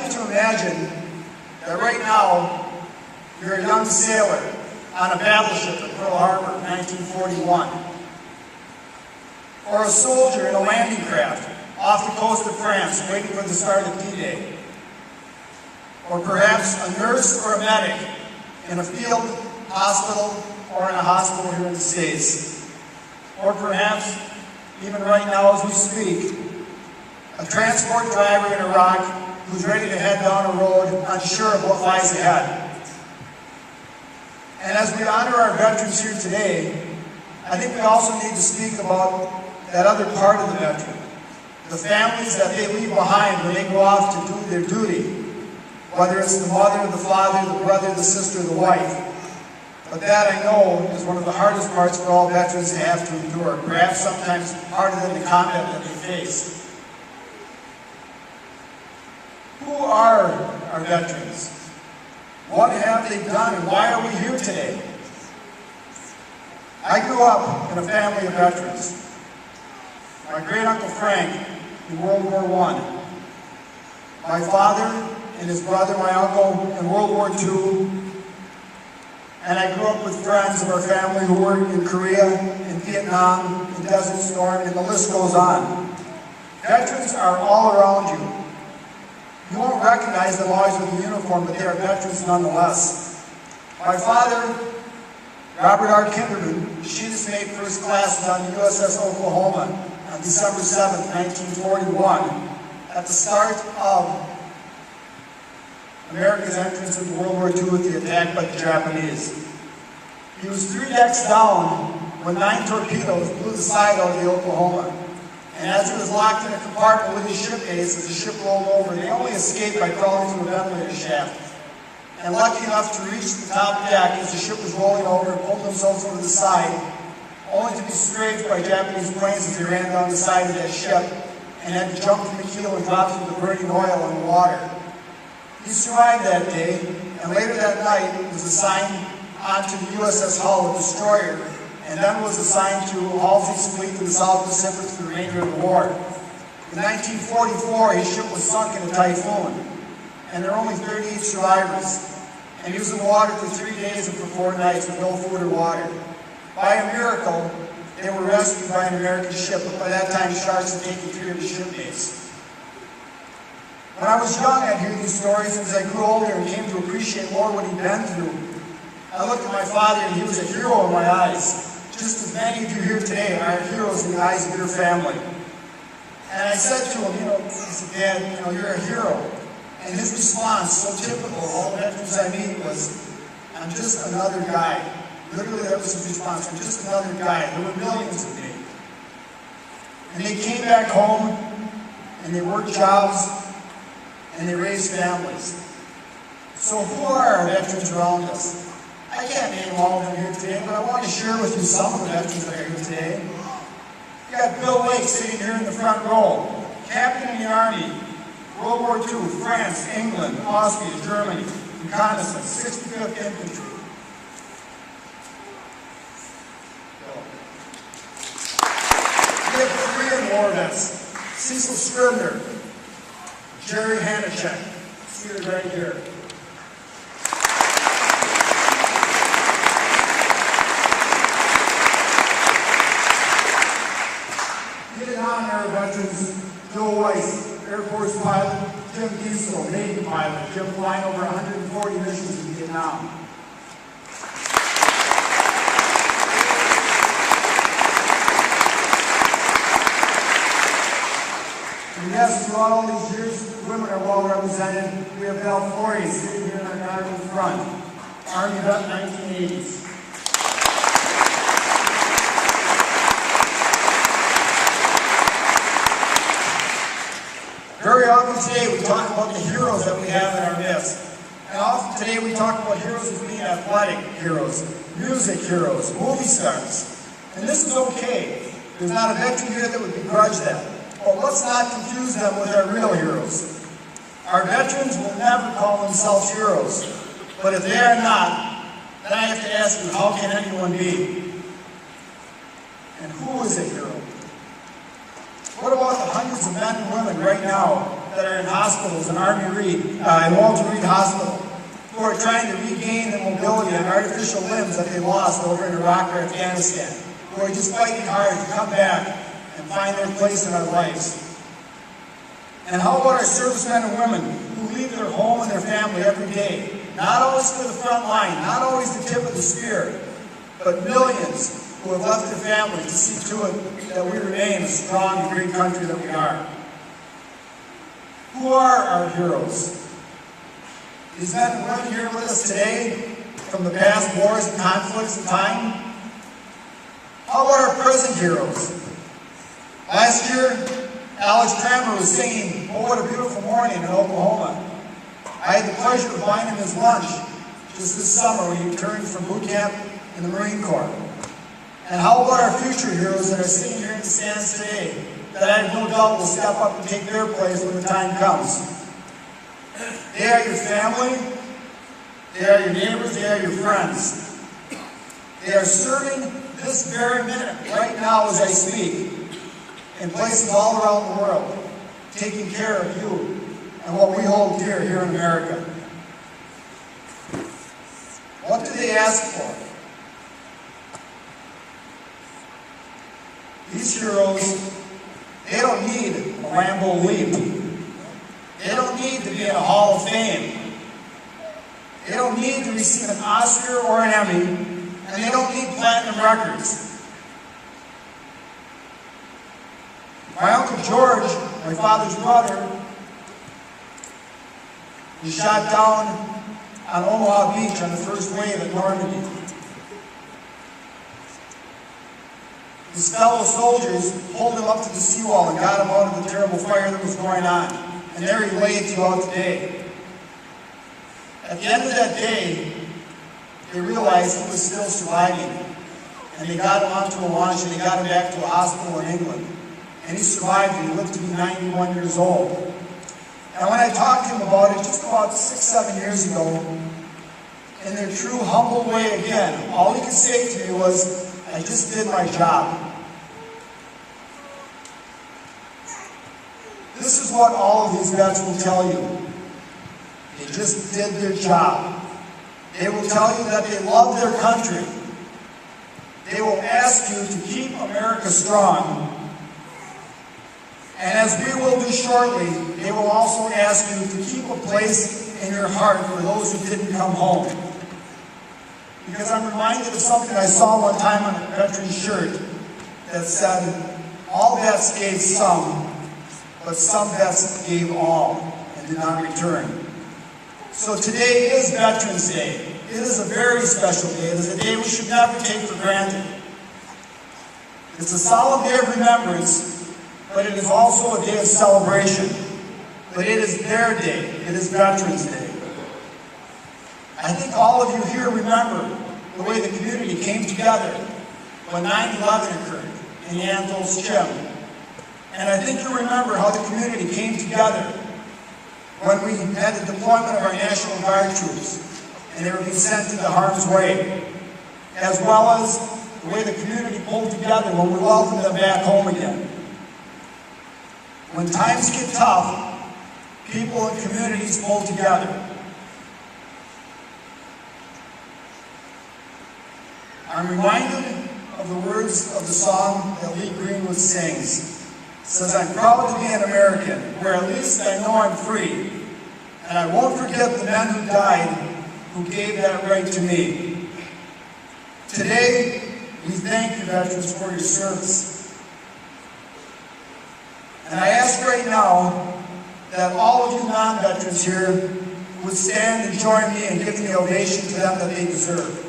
you to imagine that right now you're a young sailor on a battleship at Pearl Harbor in 1941, or a soldier in a landing craft off the coast of France waiting for the start of D-Day, or perhaps a nurse or a medic in a field hospital or in a hospital here in the States, or perhaps, even right now as we speak, a transport driver in Iraq who's ready to head down a road unsure of what lies ahead. And as we honor our veterans here today, I think we also need to speak about that other part of the veteran, the families that they leave behind when they go off to do their duty, whether it's the mother, the father, the brother, the sister, the wife. But that, I know, is one of the hardest parts for all veterans to have to endure, perhaps sometimes harder than the combat that they face. Who are our veterans? What have they done, and why are we here today? I grew up in a family of veterans. My great-uncle Frank in World War I. My father and his brother, my uncle, in World War II. And I grew up with friends of our family who were in Korea, in Vietnam, in Desert Storm, and the list goes on. Veterans are all around you. You won't recognize them always with a uniform, but they are veterans nonetheless. My father, Robert R. Kinderman, machinist mate first class, was on the USS Oklahoma on December 7, 1941, at the start of America's entrance into World War II with the attack by the Japanese. He was 3 decks down when 9 torpedoes blew the side out of the Oklahoma. And as he was locked in a compartment with his shipmates as the ship rolled over, they only escaped by crawling through a ventilator shaft. And lucky enough to reach the top deck as the ship was rolling over and pulled themselves over the side, only to be strafed by Japanese planes as they ran down the side of that ship and had to jump from the keel and drop through the burning oil in the water. He survived that day, and later that night was assigned onto the USS Hull, a destroyer, and then was assigned to Halsey's fleet in the South Pacific for the remainder of the war. In 1944, his ship was sunk in a typhoon, and there were only 38 survivors. And he was in the water for 3 days and for 4 nights with no food or water. By a miracle, they were rescued by an American ship, but by that time, sharks had taken 3 of his shipmates. When I was young, I'd hear these stories, and as I grew older and came to appreciate more what he'd been through, I looked at my father, and he was a hero in my eyes. Just as many of you here today are heroes in the eyes of your family. And I said to him, he said, Dad, you're a hero. And his response, so typical of all veterans I meet, was, I'm just another guy. Literally, that was his response, I'm just another guy. There were millions of me. And they came back home, and they worked jobs, and they raised families. So who are our veterans around us? I can't name all of them here today, but I want to share with you some of the veterans that are here today. You got Bill Lake sitting here in the front row, captain in the Army, World War II, France, England, Austria, Germany, reconnaissance, 65th Infantry. We have Korean war vets, Cecil Scribner, Jerry Hanachek, seated right here. Vietnam-era veterans, Joe Weiss, Air Force pilot, Jim Diesel, Navy pilot, Jim flying over 140 missions in Vietnam. And yes, throughout all these years, women are well represented. We have Val Forey sitting here in our garden in front, Army vet 1980s. Very often today we talk about the heroes that we have in our midst. And often today we talk about heroes as being athletic heroes, music heroes, movie stars. And this is okay. There's not a veteran here that would begrudge that. But let's not confuse them with our real heroes. Our veterans will never call themselves heroes. But if they are not, then I have to ask you, how can anyone be? And who is a hero? What about the hundreds of men and women right now that are in hospitals, in Walter Reed Hospital, who are trying to regain the mobility and artificial limbs that they lost over in Iraq or Afghanistan, who are just fighting hard to come back and find their place in our lives. And how about our servicemen and women who leave their home and their family every day, not always for the front line, not always the tip of the spear, but millions who have left their families to see to it that we remain a strong and great country that we are. Who are our heroes? These men and women here with us today from the past wars and conflicts of time? How about our present heroes? Last year, Alex Kramer was singing "Oh, What a Beautiful Morning" in Oklahoma. I had the pleasure of buying him his lunch just this summer when he returned from boot camp in the Marine Corps. And how about our future heroes that are sitting here in the stands today that I have no doubt will step up and take their place when the time comes? They are your family, they are your neighbors, they are your friends. They are serving this very minute, right now as I speak, in places all around the world, taking care of you and what we hold dear here in America. What do they ask for? These heroes, they don't need a Lambeau leap. They don't need to be in a Hall of Fame. They don't need to receive an Oscar or an Emmy, and they don't need platinum records. My Uncle George, my father's brother, was shot down on Omaha Beach on the first wave at Normandy. His fellow soldiers pulled him up to the seawall and got him out of the terrible fire that was going on. And there he lay throughout the day. At the end of that day, they realized he was still surviving. And they got him onto a launch and they got him back to a hospital in England. And he survived and he lived to be 91 years old. And when I talked to him about it just about 6-7 years ago, in their true humble way again, all he could say to me was, "I just did my job." This is what all of these vets will tell you. They just did their job. They will tell you that they love their country. They will ask you to keep America strong. And as we will do shortly, they will also ask you to keep a place in your heart for those who didn't come home. Because I'm reminded of something I saw one time on a veteran's shirt that said, "All vets gave some, but some vets gave all and did not return." So today is Veterans Day. It is a very special day. It is a day we should never take for granted. It's a solemn day of remembrance, but it is also a day of celebration. But it is their day. It is Veterans Day. I think all of you here remember the way the community came together when 9/11 occurred in Yanthol's Chim. And I think you remember how the community came together when we had the deployment of our National Guard troops and they were being sent into harm's way, as well as the way the community pulled together when we welcomed them back home again. When times get tough, people and communities pull together. I'm reminded of the words of the song that Lee Greenwood sings. It says, "I'm proud to be an American, where at least I know I'm free. And I won't forget the men who died, who gave that right to me." Today, we thank you, veterans, for your service. And I ask right now that all of you non-veterans here would stand and join me in giving the ovation to them that they deserve.